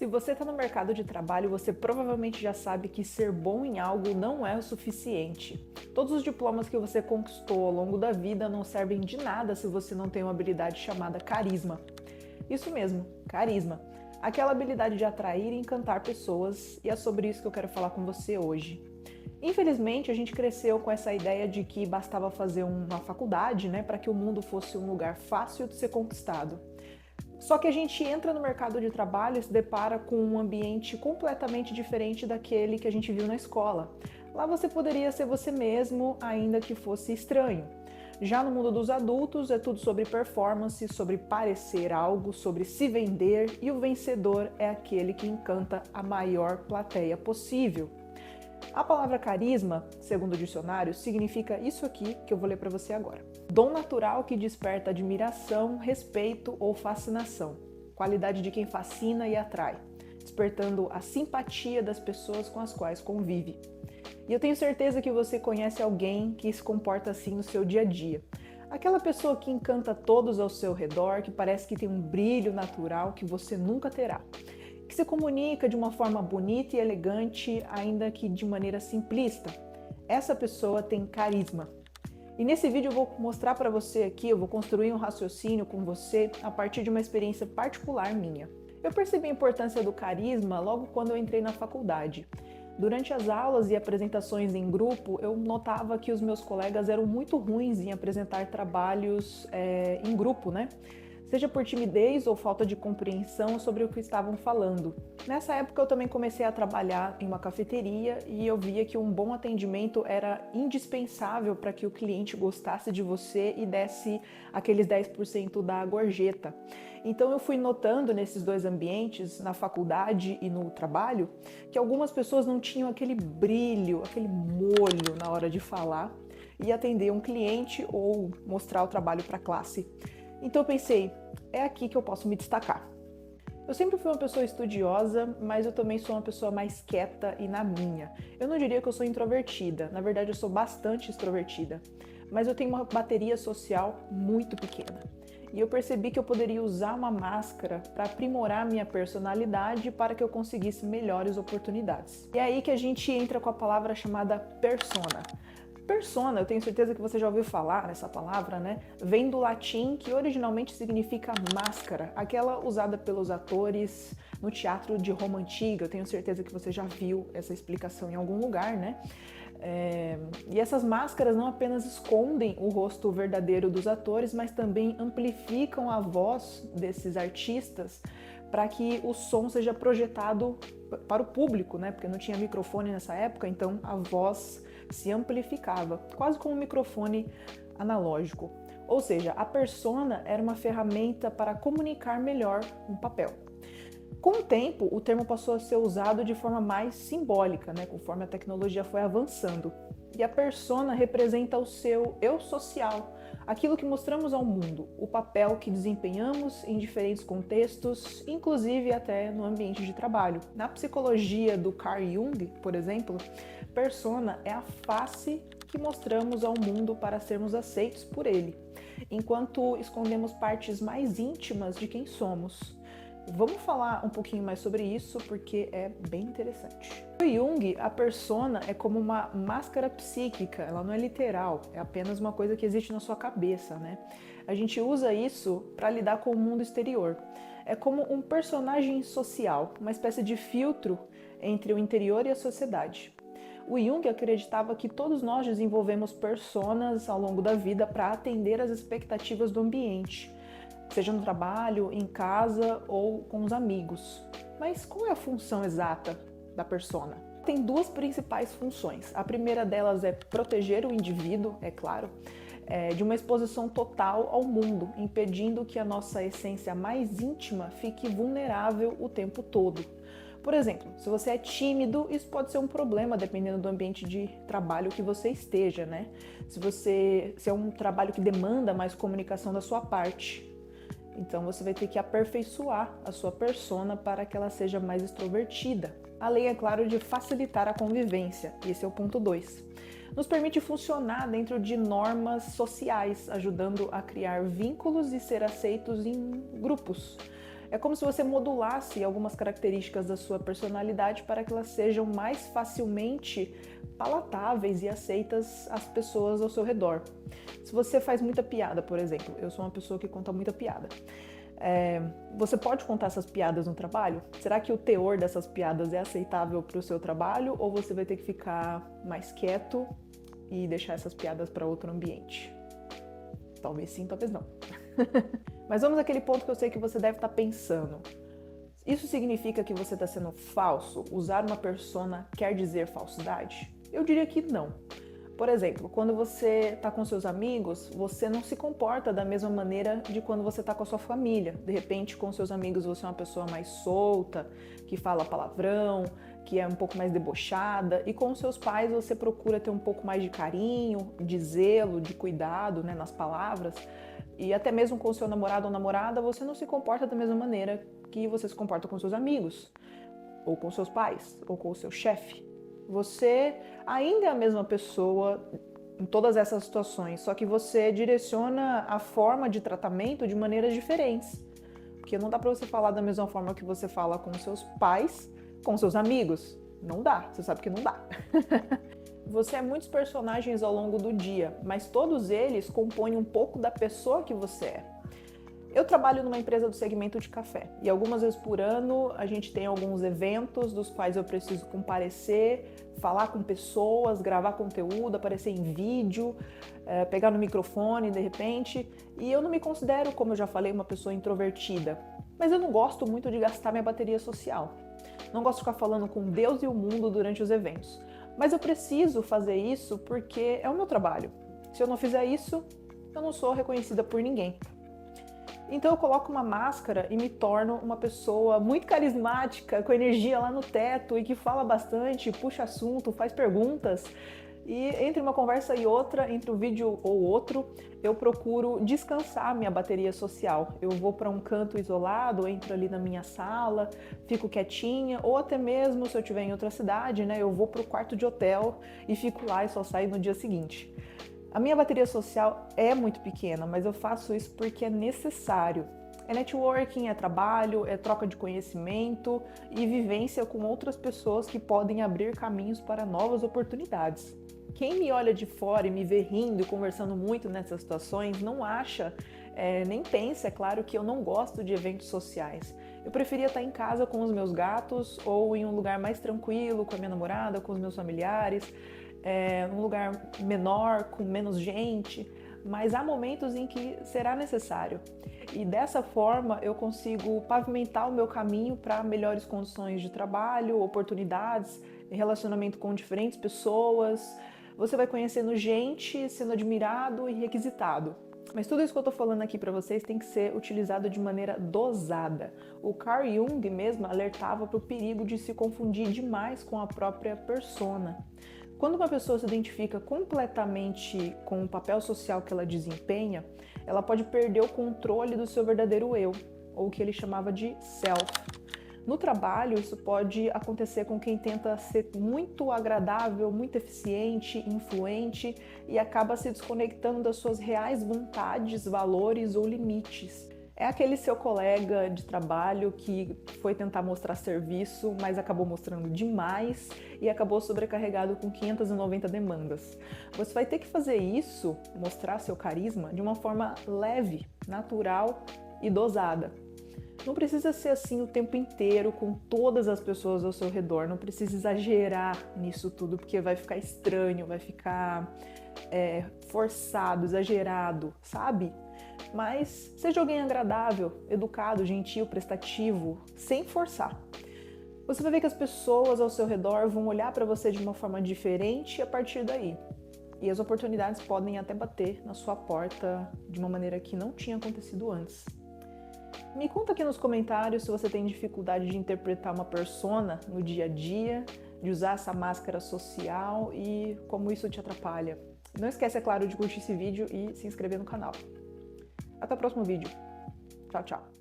você está no mercado de trabalho, você provavelmente já sabe que ser bom em algo não é o suficiente. Todos os diplomas que você conquistou ao longo da vida não servem de nada se você não tem uma habilidade chamada carisma. Isso mesmo, carisma. Aquela habilidade de atrair e encantar pessoas, e é sobre isso que eu quero falar com você hoje. Infelizmente, a gente cresceu com essa ideia de que bastava fazer uma faculdade, para que o mundo fosse um lugar fácil de ser conquistado. Só que a gente entra no mercado de trabalho e se depara com um ambiente completamente diferente daquele que a gente viu na escola. Lá você poderia ser você mesmo, ainda que fosse estranho. Já no mundo dos adultos é tudo sobre performance, sobre parecer algo, sobre se vender, e o vencedor é aquele que encanta a maior plateia possível. A palavra carisma, segundo o dicionário, significa isso aqui que eu vou ler para você agora. Dom natural que desperta admiração, respeito ou fascinação. Qualidade de quem fascina e atrai, despertando a simpatia das pessoas com as quais convive. E eu tenho certeza que você conhece alguém que se comporta assim no seu dia a dia. Aquela pessoa que encanta todos ao seu redor, que parece que tem um brilho natural que você nunca terá. Que se comunica de uma forma bonita e elegante, ainda que de maneira simplista. Essa pessoa tem carisma. E nesse vídeo eu vou mostrar para você aqui, eu vou construir um raciocínio com você a partir de uma experiência particular minha. Eu percebi a importância do carisma logo quando eu entrei na faculdade. Durante as aulas e apresentações em grupo, eu notava que os meus colegas eram muito ruins em apresentar trabalhos em grupo, Seja por timidez ou falta de compreensão sobre o que estavam falando. Nessa época eu também comecei a trabalhar em uma cafeteria e eu via que um bom atendimento era indispensável para que o cliente gostasse de você e desse aqueles 10% da gorjeta. Então eu fui notando nesses dois ambientes, na faculdade e no trabalho, que algumas pessoas não tinham aquele brilho, aquele molho na hora de falar e atender um cliente ou mostrar o trabalho para a classe. Então eu pensei, é aqui que eu posso me destacar. Eu sempre fui uma pessoa estudiosa, mas eu também sou uma pessoa mais quieta e na minha. Eu não diria que eu sou introvertida, na verdade eu sou bastante extrovertida, mas eu tenho uma bateria social muito pequena. E eu percebi que eu poderia usar uma máscara para aprimorar minha personalidade para que eu conseguisse melhores oportunidades. E é aí que a gente entra com a palavra chamada persona. Persona, eu tenho certeza que você já ouviu falar nessa palavra, Vem do latim, que originalmente significa máscara, aquela usada pelos atores no teatro de Roma Antiga. Eu tenho certeza que você já viu essa explicação em algum lugar, E essas máscaras não apenas escondem o rosto verdadeiro dos atores, mas também amplificam a voz desses artistas para que o som seja projetado para o público, Porque não tinha microfone nessa época, então a voz se amplificava, quase como um microfone analógico. Ou seja, a persona era uma ferramenta para comunicar melhor um papel. Com o tempo, o termo passou a ser usado de forma mais simbólica, conforme a tecnologia foi avançando. E a persona representa o seu eu social, aquilo que mostramos ao mundo, o papel que desempenhamos em diferentes contextos, inclusive até no ambiente de trabalho. Na psicologia do Carl Jung, por exemplo, persona é a face que mostramos ao mundo para sermos aceitos por ele, enquanto escondemos partes mais íntimas de quem somos. Vamos falar um pouquinho mais sobre isso porque é bem interessante. Para Jung, a persona é como uma máscara psíquica, ela não é literal, é apenas uma coisa que existe na sua cabeça, A gente usa isso para lidar com o mundo exterior. É como um personagem social, uma espécie de filtro entre o interior e a sociedade. O Jung acreditava que todos nós desenvolvemos personas ao longo da vida para atender às expectativas do ambiente, seja no trabalho, em casa ou com os amigos. Mas qual é a função exata da persona? Tem duas principais funções. A primeira delas é proteger o indivíduo, é claro, de uma exposição total ao mundo, impedindo que a nossa essência mais íntima fique vulnerável o tempo todo. Por exemplo, se você é tímido, isso pode ser um problema dependendo do ambiente de trabalho que você esteja, Se é um trabalho que demanda mais comunicação da sua parte, então você vai ter que aperfeiçoar a sua persona para que ela seja mais extrovertida. Além, é claro, de facilitar a convivência, esse é o ponto 2. Nos permite funcionar dentro de normas sociais, ajudando a criar vínculos e ser aceitos em grupos. É como se você modulasse algumas características da sua personalidade para que elas sejam mais facilmente palatáveis e aceitas às pessoas ao seu redor. Se você faz muita piada, por exemplo, eu sou uma pessoa que conta muita piada. Você pode contar essas piadas no trabalho? Será que o teor dessas piadas é aceitável para o seu trabalho ou você vai ter que ficar mais quieto e deixar essas piadas para outro ambiente? Talvez sim, talvez não. Mas vamos àquele ponto que eu sei que você deve estar pensando. Isso significa que você está sendo falso? Usar uma persona quer dizer falsidade? Eu diria que não. Por exemplo, quando você está com seus amigos, você não se comporta da mesma maneira de quando você está com a sua família. De repente, com seus amigos você é uma pessoa mais solta, que fala palavrão, que é um pouco mais debochada. E com seus pais você procura ter um pouco mais de carinho, de zelo, de cuidado, né, nas palavras. E até mesmo com o seu namorado ou namorada, você não se comporta da mesma maneira que você se comporta com seus amigos, ou com seus pais, ou com o seu chefe. Você ainda é a mesma pessoa em todas essas situações, só que você direciona a forma de tratamento de maneiras diferentes. Porque não dá para você falar da mesma forma que você fala com seus pais, com seus amigos. Não dá, você sabe que não dá. Você é muitos personagens ao longo do dia, mas todos eles compõem um pouco da pessoa que você é. Eu trabalho numa empresa do segmento de café e algumas vezes por ano a gente tem alguns eventos dos quais eu preciso comparecer, falar com pessoas, gravar conteúdo, aparecer em vídeo, pegar no microfone de repente. E eu não me considero, como eu já falei, uma pessoa introvertida, mas eu não gosto muito de gastar minha bateria social. Não gosto de ficar falando com Deus e o mundo durante os eventos. Mas eu preciso fazer isso porque é o meu trabalho. Se eu não fizer isso, eu não sou reconhecida por ninguém. Então eu coloco uma máscara e me torno uma pessoa muito carismática, com energia lá no teto e que fala bastante, puxa assunto, faz perguntas. E entre uma conversa e outra, entre um vídeo ou outro, eu procuro descansar minha bateria social. Eu vou para um canto isolado, entro ali na minha sala, fico quietinha, ou até mesmo se eu estiver em outra cidade, né, eu vou para o quarto de hotel e fico lá e só saio no dia seguinte. A minha bateria social é muito pequena, mas eu faço isso porque é necessário. É networking, é trabalho, é troca de conhecimento e vivência com outras pessoas que podem abrir caminhos para novas oportunidades. Quem me olha de fora e me vê rindo e conversando muito nessas situações não acha, nem pensa, é claro, que eu não gosto de eventos sociais. Eu preferia estar em casa com os meus gatos ou em um lugar mais tranquilo, com a minha namorada, com os meus familiares, num lugar menor, com menos gente, mas há momentos em que será necessário. E dessa forma eu consigo pavimentar o meu caminho para melhores condições de trabalho, oportunidades, relacionamento com diferentes pessoas. Você vai conhecendo gente, sendo admirado e requisitado. Mas tudo isso que eu tô falando aqui para vocês tem que ser utilizado de maneira dosada. O Carl Jung mesmo alertava para o perigo de se confundir demais com a própria persona. Quando uma pessoa se identifica completamente com o papel social que ela desempenha, ela pode perder o controle do seu verdadeiro eu, ou o que ele chamava de self. No trabalho, isso pode acontecer com quem tenta ser muito agradável, muito eficiente, influente e acaba se desconectando das suas reais vontades, valores ou limites. É aquele seu colega de trabalho que foi tentar mostrar serviço, mas acabou mostrando demais e acabou sobrecarregado com 590 demandas. Você vai ter que fazer isso, mostrar seu carisma, de uma forma leve, natural e dosada. Não precisa ser assim o tempo inteiro, com todas as pessoas ao seu redor. Não precisa exagerar nisso tudo, porque vai ficar estranho, vai ficar forçado, exagerado, sabe? Mas seja alguém agradável, educado, gentil, prestativo, sem forçar. Você vai ver que as pessoas ao seu redor vão olhar para você de uma forma diferente a partir daí. E as oportunidades podem até bater na sua porta de uma maneira que não tinha acontecido antes. Me conta aqui nos comentários se você tem dificuldade de interpretar uma persona no dia a dia, de usar essa máscara social e como isso te atrapalha. Não esquece, é claro, de curtir esse vídeo e se inscrever no canal. Até o próximo vídeo. Tchau, tchau.